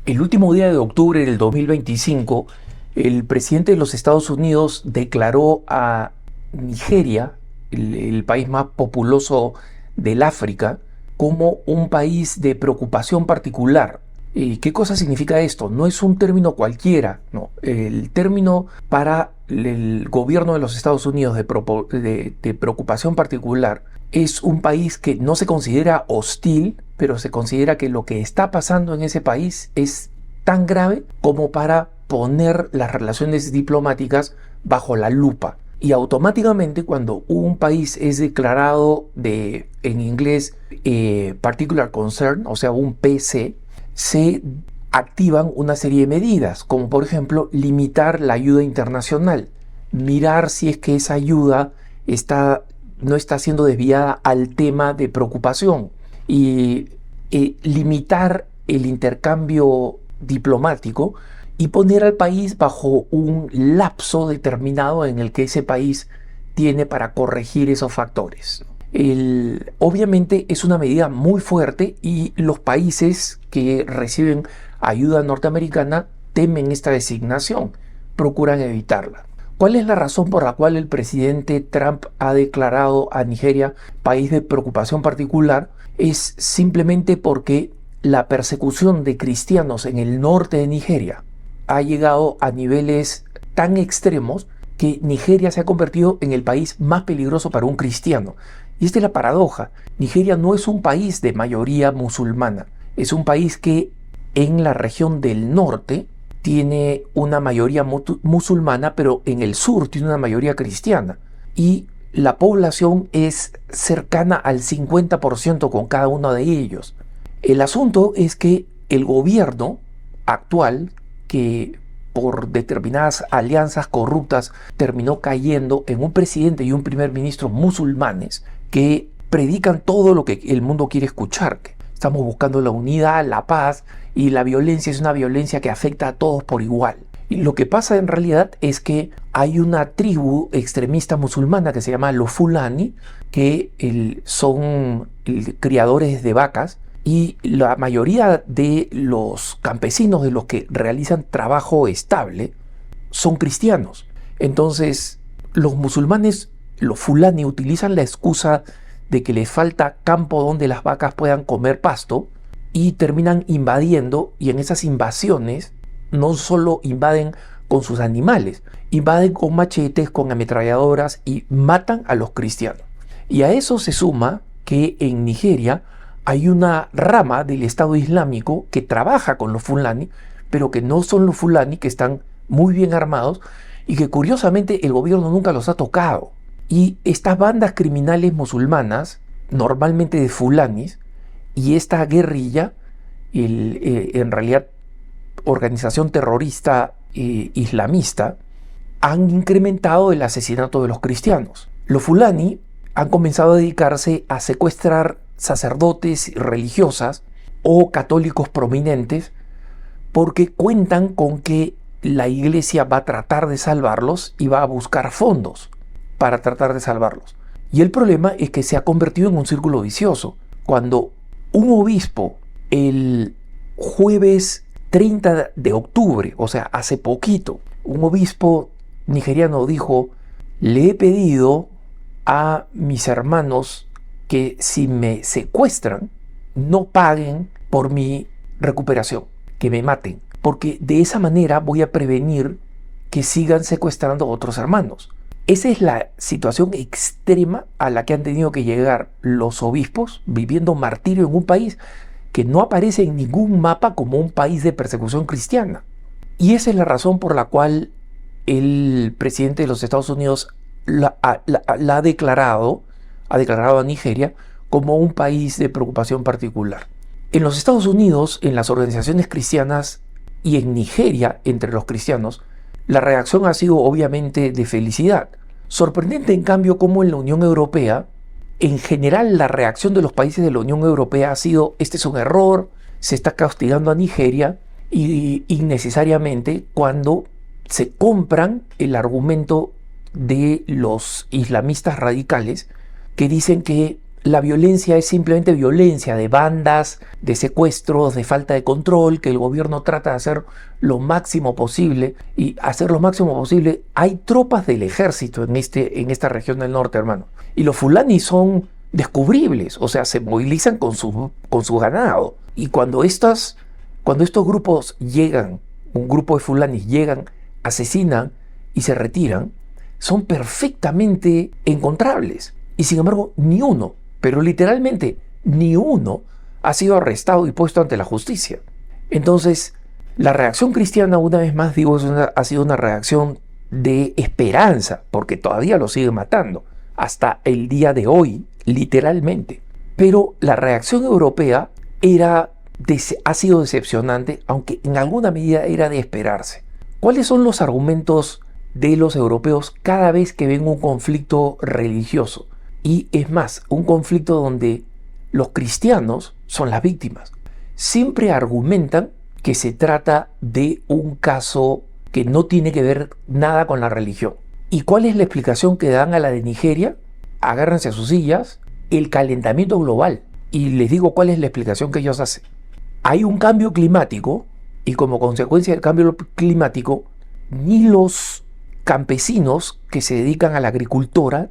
El último día de octubre del 2025, el presidente de los Estados Unidos declaró a Nigeria, el país más populoso del África, como un país de preocupación particular. ¿Qué cosa significa esto? No es un término cualquiera, no. El término para el gobierno de los Estados Unidos de preocupación particular es un país que no se considera hostil, pero se considera que lo que está pasando en ese país es tan grave como para poner las relaciones diplomáticas bajo la lupa. Y automáticamente cuando un país es declarado en inglés, Particular Concern, o sea, un PC, se activan una serie de medidas, como por ejemplo limitar la ayuda internacional, mirar si es que esa ayuda no está siendo desviada al tema de preocupación y limitar el intercambio diplomático y poner al país bajo un lapso determinado en el que ese país tiene para corregir esos factores. Obviamente es una medida muy fuerte y los países que reciben ayuda norteamericana temen esta designación, procuran evitarla. ¿Cuál es la razón por la cual el presidente Trump ha declarado a Nigeria país de preocupación particular? Es simplemente porque la persecución de cristianos en el norte de Nigeria ha llegado a niveles tan extremos que Nigeria se ha convertido en el país más peligroso para un cristiano. Y esta es la paradoja. Nigeria no es un país de mayoría musulmana. Es un país que en la región del norte tiene una mayoría musulmana, pero en el sur tiene una mayoría cristiana. Y la población es cercana al 50% con cada uno de ellos. El asunto es que el gobierno actual, que por determinadas alianzas corruptas terminó cayendo en un presidente y un primer ministro musulmanes que predican todo lo que el mundo quiere escuchar. Estamos buscando la unidad, la paz, y la violencia es una violencia que afecta a todos por igual. Y lo que pasa en realidad es que hay una tribu extremista musulmana que se llama los Fulani, que son criadores de vacas, y la mayoría de los campesinos de los que realizan trabajo estable son cristianos. Entonces, los musulmanes, los Fulani, utilizan la excusa de que les falta campo donde las vacas puedan comer pasto y terminan invadiendo, y en esas invasiones no solo invaden con sus animales, invaden con machetes, con ametralladoras y matan a los cristianos. Y a eso se suma que en Nigeria hay una rama del Estado Islámico que trabaja con los Fulani, pero que no son los Fulani, que están muy bien armados y que curiosamente el gobierno nunca los ha tocado. Y estas bandas criminales musulmanas, normalmente de Fulanis, y esta guerrilla, en realidad organización terrorista islamista, han incrementado el asesinato de los cristianos. Los Fulani han comenzado a dedicarse a secuestrar sacerdotes religiosas o católicos prominentes porque cuentan con que la iglesia va a tratar de salvarlos y va a buscar fondos para tratar de salvarlos. Y el problema es que se ha convertido en un círculo vicioso. Cuando un obispo el jueves 30 de octubre, o sea, hace poquito, un obispo nigeriano dijo: le he pedido a mis hermanos que si me secuestran, no paguen por mi recuperación, que me maten, porque de esa manera voy a prevenir que sigan secuestrando a otros hermanos. Esa es la situación extrema a la que han tenido que llegar los obispos, viviendo martirio en un país que no aparece en ningún mapa como un país de persecución cristiana. Y esa es la razón por la cual el presidente de los Estados Unidos ha declarado a Nigeria como un país de preocupación particular. En los Estados Unidos, en las organizaciones cristianas y en Nigeria, entre los cristianos, la reacción ha sido obviamente de felicidad. Sorprendente, en cambio, como en la Unión Europea, en general la reacción de los países de la Unión Europea ha sido: este es un error, se está castigando a Nigeria, y innecesariamente, cuando se compran el argumento de los islamistas radicales que dicen que la violencia es simplemente violencia de bandas, de secuestros, de falta de control, que el gobierno trata de hacer lo máximo posible y hacer lo máximo posible. Hay tropas del ejército en esta región del norte, hermano. Y los fulanis son descubribles, o sea, se movilizan con su ganado. Y cuando estos grupos llegan, un grupo de fulanis llegan, asesinan y se retiran, son perfectamente encontrables. Y sin embargo, ni uno, pero literalmente ni uno, ha sido arrestado y puesto ante la justicia. Entonces, la reacción cristiana, una vez más digo, ha sido una reacción de esperanza, porque todavía lo siguen matando, hasta el día de hoy, literalmente. Pero la reacción europea ha sido decepcionante, aunque en alguna medida era de esperarse. ¿Cuáles son los argumentos de los europeos cada vez que ven un conflicto religioso? Y es más, un conflicto donde los cristianos son las víctimas. Siempre argumentan que se trata de un caso que no tiene que ver nada con la religión. ¿Y cuál es la explicación que dan a la de Nigeria? Agárrense a sus sillas, el calentamiento global. Y les digo cuál es la explicación que ellos hacen. Hay un cambio climático y como consecuencia del cambio climático, ni los campesinos que se dedican a la agricultura,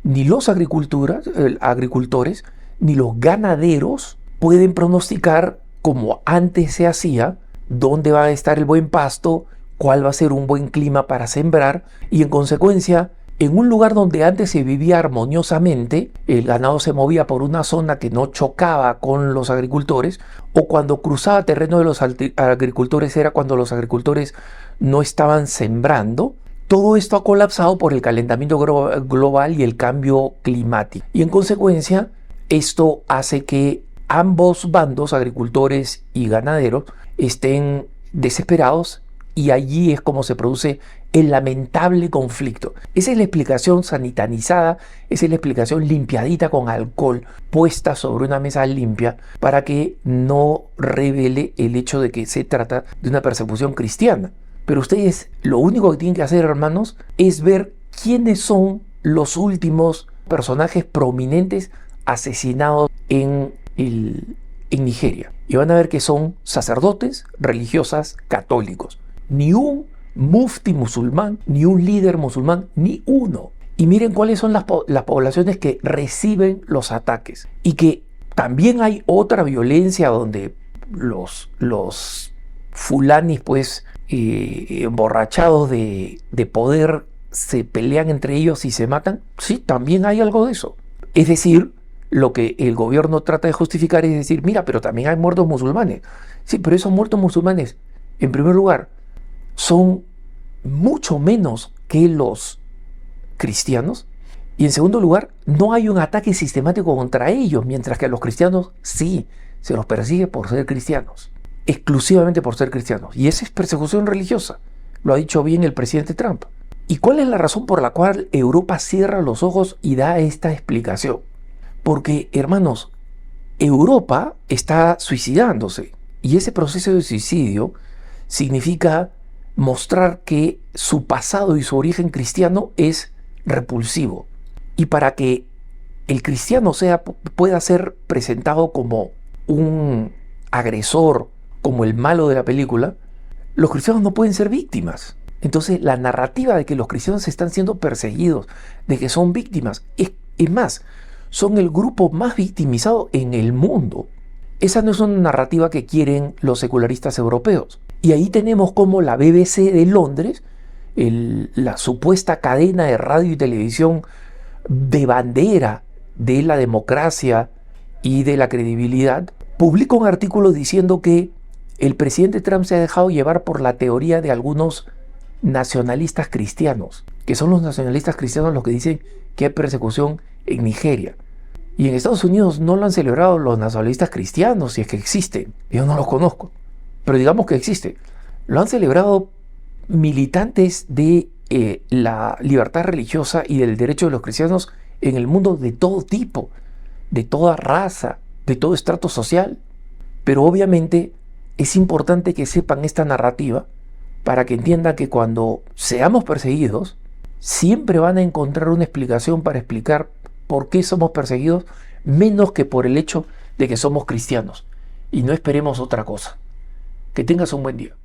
ni los agricultores, ni los ganaderos pueden pronosticar, como antes se hacía, dónde va a estar el buen pasto, cuál va a ser un buen clima para sembrar, y en consecuencia, en un lugar donde antes se vivía armoniosamente, el ganado se movía por una zona que no chocaba con los agricultores, o cuando cruzaba terreno de los agricultores era cuando los agricultores no estaban sembrando. Todo esto ha colapsado por el calentamiento global y el cambio climático. Y en consecuencia, esto hace que ambos bandos, agricultores y ganaderos, estén desesperados, y allí es como se produce el lamentable conflicto. Esa es la explicación sanitanizada, esa es la explicación limpiadita con alcohol, puesta sobre una mesa limpia, para que no revele el hecho de que se trata de una persecución cristiana. Pero ustedes lo único que tienen que hacer, hermanos, es ver quiénes son los últimos personajes prominentes asesinados en Nigeria. Y van a ver que son sacerdotes, religiosas, católicos. Ni un mufti musulmán, ni un líder musulmán, ni uno. Y miren cuáles son las poblaciones que reciben los ataques. Y que también hay otra violencia donde los fulanis, pues, emborrachados de poder, se pelean entre ellos y se matan. Sí, también hay algo de eso. Es decir, lo que el gobierno trata de justificar es decir, mira, pero también hay muertos musulmanes. Sí, pero esos muertos musulmanes, en primer lugar, son mucho menos que los cristianos, y en segundo lugar, no hay un ataque sistemático contra ellos, mientras que a los cristianos sí, se los persigue por ser cristianos, exclusivamente por ser cristianos, y esa es persecución religiosa. Lo ha dicho bien el presidente Trump. ¿Y cuál es la razón por la cual Europa cierra los ojos y da esta explicación? Porque, hermanos, Europa está suicidándose, y ese proceso de suicidio significa mostrar que su pasado y su origen cristiano es repulsivo. Y para que el cristiano pueda ser presentado como un agresor, como el malo de la película, los cristianos no pueden ser víctimas. Entonces la narrativa de que los cristianos están siendo perseguidos, de que son víctimas, es más, son el grupo más victimizado en el mundo. Esa no es una narrativa que quieren los secularistas europeos. Y ahí tenemos como la BBC de Londres, la supuesta cadena de radio y televisión de bandera de la democracia y de la credibilidad, publica un artículo diciendo que el presidente Trump se ha dejado llevar por la teoría de algunos nacionalistas cristianos, que son los nacionalistas cristianos los que dicen que hay persecución en Nigeria. Y en Estados Unidos no lo han celebrado los nacionalistas cristianos, si es que existen. Yo no los conozco, pero digamos que existe. Lo han celebrado militantes de la libertad religiosa y del derecho de los cristianos en el mundo de todo tipo, de toda raza, de todo estrato social. Pero obviamente es importante que sepan esta narrativa para que entiendan que cuando seamos perseguidos, siempre van a encontrar una explicación para explicar por qué somos perseguidos, menos que por el hecho de que somos cristianos. Y no esperemos otra cosa. Que tengas un buen día.